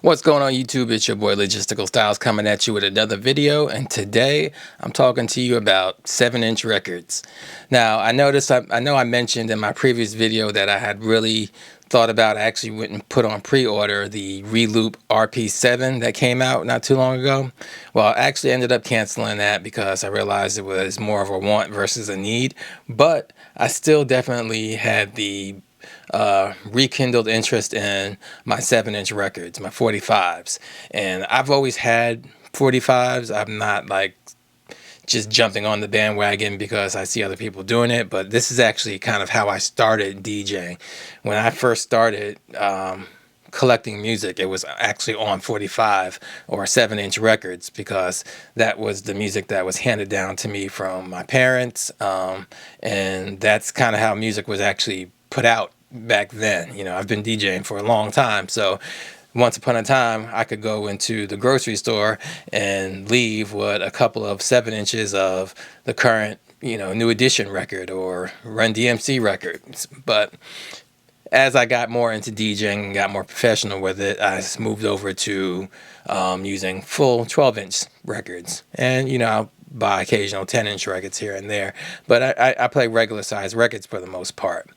What's going on YouTube? It's your boy Logisticalstyles coming at you with another video, and today I'm talking to you about 7-inch records. Now I noticed, I know I mentioned in my previous video that I had really thought about, I actually went and put on pre-order the Reloop RP7 that came out not too long ago. Well, I actually ended up canceling that because I realized it was more of a want versus a need, but I still definitely had the rekindled interest in my 7-inch records, my 45s. And I've always had 45s. I'm not like just jumping on the bandwagon because I see other people doing it, but this is actually kind of how I started DJing. When I first started collecting music, it was actually on 45 or 7-inch records because that was the music that was handed down to me from my parents, and that's kind of how music was actually put out back then. You know, I've been DJing for a long time, so once upon a time I could go into the grocery store and leave with a couple of 7 inches of the current, New Edition record or Run DMC records. But as I got more into DJing and got more professional with it, I moved over to using full 12-inch records. And, I'll buy occasional 10-inch records here and there. But I play regular size records for the most part.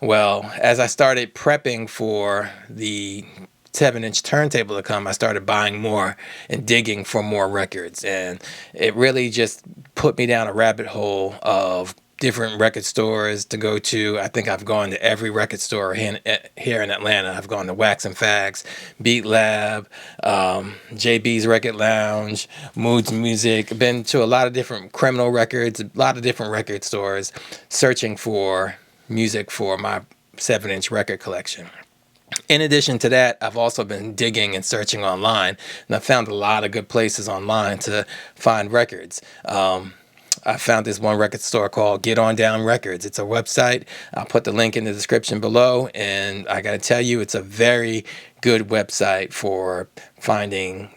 Well, as I started prepping for the 7-inch turntable to come, I started buying more and digging for more records. And it really just put me down a rabbit hole of different record stores to go to. I think I've gone to every record store here in Atlanta. I've gone to Wax and Facts, Beat Lab, JB's Record Lounge, Moods Music. I've been to a lot of different Criminal Records, a lot of different record stores, searching for music for my 7-inch record collection. In addition to that, I've also been digging and searching online, and I found a lot of good places online to find records. I found this one record store called Get On Down Records. It's a website. I'll put the link in the description below, and I got to tell you, it's a very good website for finding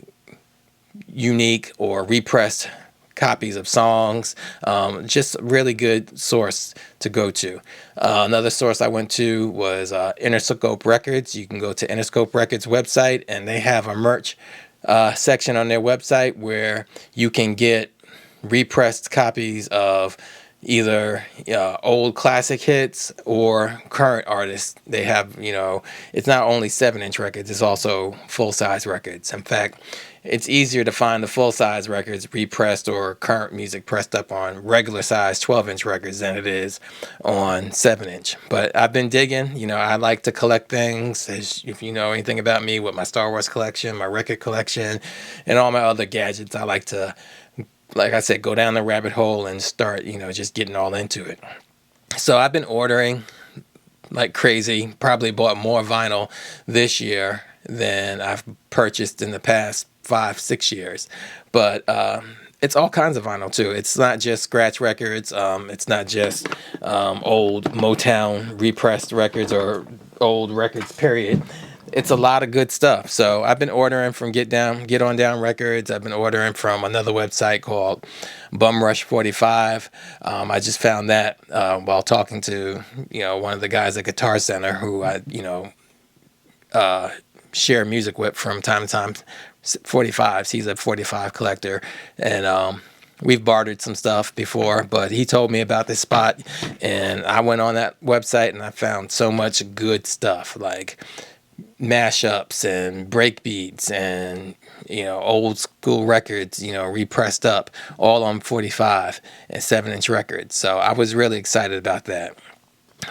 unique or repressed copies of songs. Just a really good source to go to. Another source I went to was Interscope Records. You can go to Interscope Records website, and they have a merch section on their website where you can get repressed copies of either old classic hits or current artists. They have, it's not only 7-inch records, it's also full-size records. In fact, it's easier to find the full-size records repressed or current music pressed up on regular size 12-inch records than it is on 7-inch. But I've been digging. I like to collect things. As if you know anything about me, with my Star Wars collection, my record collection, and all my other gadgets, I like to, like I said, go down the rabbit hole and start, just getting all into it. So I've been ordering like crazy. Probably bought more vinyl this year than I've purchased in the past 5-6 years. But it's all kinds of vinyl too. It's not just scratch records. It's not just old Motown repressed records or old records, period. It's a lot of good stuff. So I've been ordering from Get On Down Records. I've been ordering from another website called Bum Rush 45. I just found that while talking to one of the guys at Guitar Center who I share music with from time to time. 45s. He's a 45 collector, and we've bartered some stuff before, but he told me about this spot, and I went on that website and I found so much good stuff, like mashups and breakbeats and old school records, repressed up, all on 45 and 7-inch records. So I was really excited about that.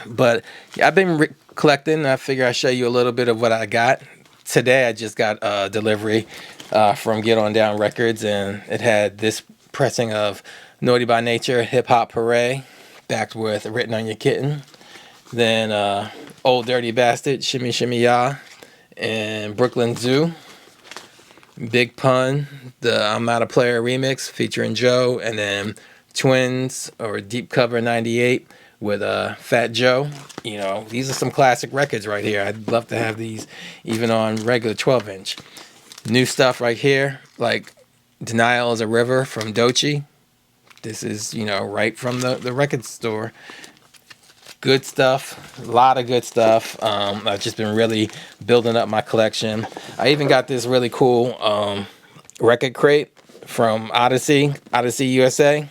But I've been collecting. I figure I'll show you a little bit of what I got. Today I just got a delivery from Get On Down Records, and it had this pressing of Naughty by Nature, Hip Hop Hooray, backed with Written on Your Kitten. Then Old Dirty Bastard, Shimmy Shimmy Ya, and Brooklyn Zoo. Big Pun, the I'm Not a Player remix featuring Joe, and then Twins or Deep Cover 98 with Fat Joe. These are some classic records right here. I'd love to have these even on regular 12-inch. New stuff right here, like Denial is a River from Doechii. This is, right from the record store. good stuff, a lot of good stuff. I've just been really building up my collection. I even got this really cool record crate from Odyssey USA.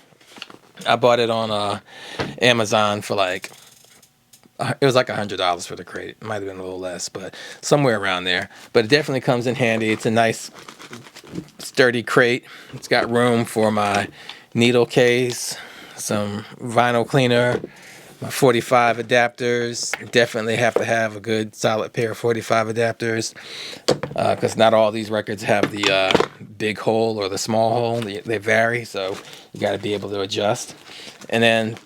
I bought it on Amazon for like, it was like $100 for the crate. It might have been a little less, but somewhere around there. But it definitely comes in handy. It's a nice, sturdy crate. It's got room for my needle case, some vinyl cleaner, my 45 adapters. Definitely have to have a good solid pair of 45 adapters because not all these records have the big hole or the small hole. They vary, so you got to be able to adjust. And then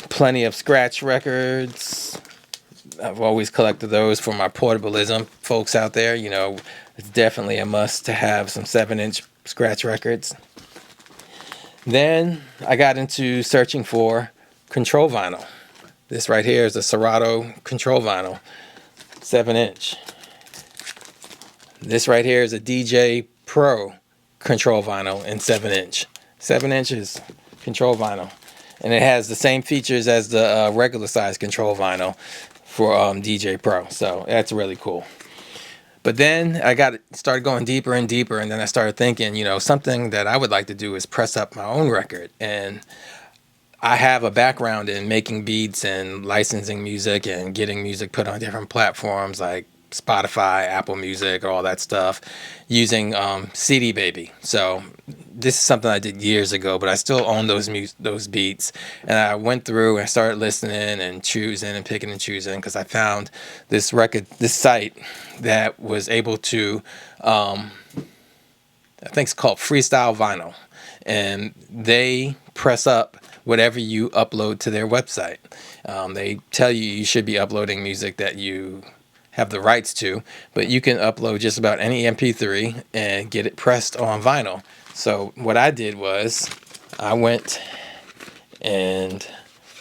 plenty of scratch records. I've always collected those for my portableism folks out there. You know, it's definitely a must to have some 7-inch scratch records. Then I got into searching for control vinyl. This right here is a Serato control vinyl, 7-inch. This right here is a DJ Pro control vinyl in 7-inch. 7 inches control vinyl. And it has the same features as the regular size control vinyl for DJ Pro. So that's really cool. But then I started going deeper and deeper, and then I started thinking, you know, something that I would like to do is press up my own record. And I have a background in making beats and licensing music and getting music put on different platforms like Spotify, Apple Music, all that stuff, using CD Baby. So this is something I did years ago, but I still own those beats. And I went through and started listening and choosing and picking and choosing because I found this site that was able to, I think it's called Freestyle Vinyl, and they press up whatever you upload to their website. They tell you should be uploading music that you have the rights to, but you can upload just about any MP3 and get it pressed on vinyl. So what I did was I went and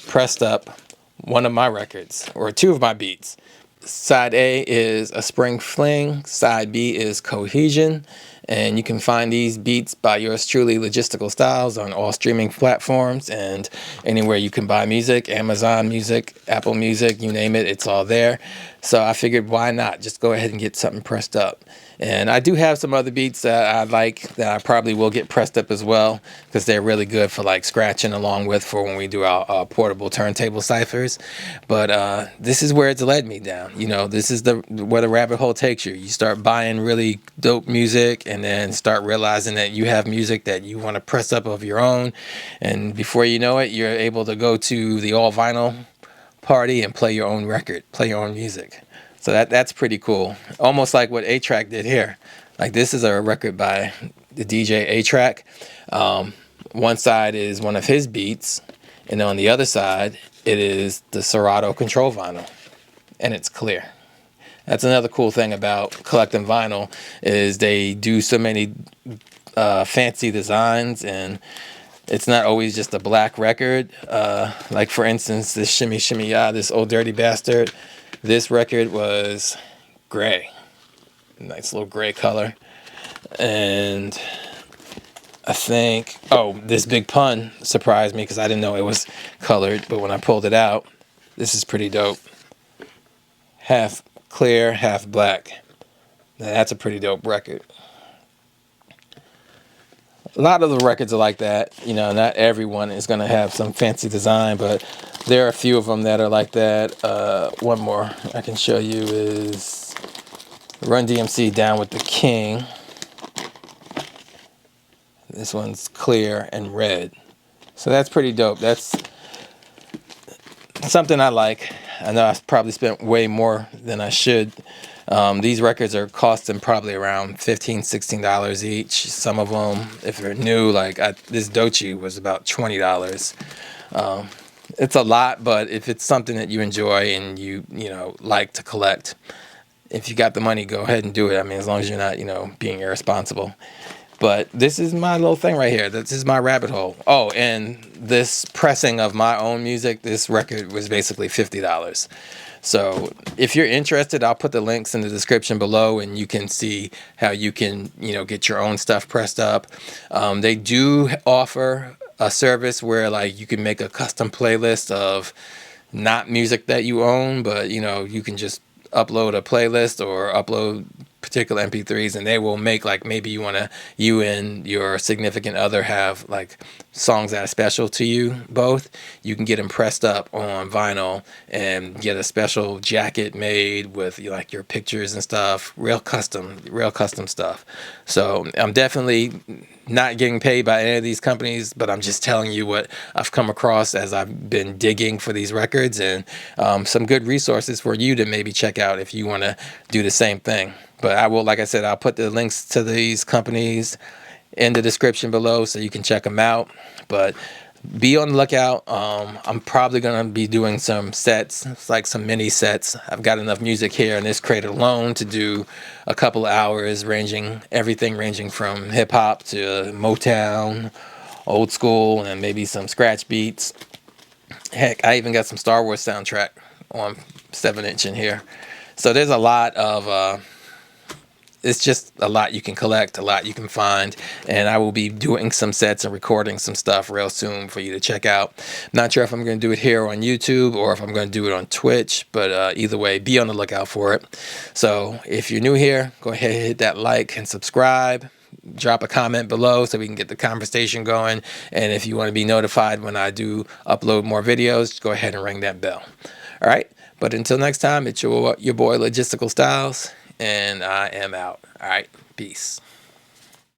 pressed up one of my records, or two of my beats. Side A is A Spring Fling, side B is Cohesion, and you can find these beats by yours truly, Logistical Styles, on all streaming platforms and anywhere you can buy music, Amazon Music, Apple Music, you name it, it's all there. So I figured, why not just go ahead and get something pressed up. And I do have some other beats that I like that I probably will get pressed up as well, because they're really good for like scratching along with for when we do our portable turntable ciphers. But this is where it's led me down. You know, this is where the rabbit hole takes you. You start buying really dope music and then start realizing that you have music that you want to press up of your own. And before you know it, you're able to go to the all vinyl party and play your own record, play your own music. So that's pretty cool. Almost like what A-Track did here. Like this is a record by the DJ A-Track. One side is one of his beats, and on the other side, it is the Serato control vinyl, and it's clear. That's another cool thing about collecting vinyl is they do so many fancy designs, and it's not always just a black record. Like for instance, this Shimmy Shimmy Ya, this Old Dirty Bastard. This record was gray, nice little gray color. And I think, this Big Pun surprised me because I didn't know it was colored, but when I pulled it out, this is pretty dope. Half clear, half black. Now, that's a pretty dope record. A lot of the records are like that. You know, not everyone is going to have some fancy design, but there are a few of them that are like that. One more I can show you is Run DMC Down with the King. This one's clear and red. So that's pretty dope. That's something I like. I know I probably spent way more than I should. These records are costing probably around $15, $16 each. Some of them, if they're new, like this Dochi was about $20. It's a lot, but if it's something that you enjoy and you like to collect, if you got the money, go ahead and do it. I mean, as long as you're not, being irresponsible. But this is my little thing right here. This is my rabbit hole. Oh, and this pressing of my own music, this record was basically $50. So if you're interested, I'll put the links in the description below, and you can see how you can, get your own stuff pressed up. They do offer a service where like you can make a custom playlist of not music that you own, but you know, you can just upload a playlist or upload particular MP3s, and they will make, like, maybe you and your significant other have like songs that are special to you both. You can get them pressed up on vinyl and get a special jacket made with like your pictures and stuff, real custom stuff. So I'm definitely not getting paid by any of these companies, but I'm just telling you what I've come across as I've been digging for these records, and some good resources for you to maybe check out if you want to do the same thing. But I will, like I said, I'll put the links to these companies in the description below so you can check them out. But be on the lookout. I'm probably going to be doing some sets, it's like some mini sets. I've got enough music here in this crate alone to do a couple of hours, ranging from hip hop to Motown, old school, and maybe some scratch beats. Heck, I even got some Star Wars soundtrack on 7-inch in here. So there's a lot of it's just a lot you can collect, a lot you can find, and I will be doing some sets and recording some stuff real soon for you to check out. Not sure if I'm going to do it here on YouTube or if I'm going to do it on Twitch, but either way, be on the lookout for it. So if you're new here, go ahead and hit that like and subscribe. Drop a comment below so we can get the conversation going, and if you want to be notified when I do upload more videos, go ahead and ring that bell. All right, but until next time, it's your boy Logistical Styles, and I am out. All right, peace.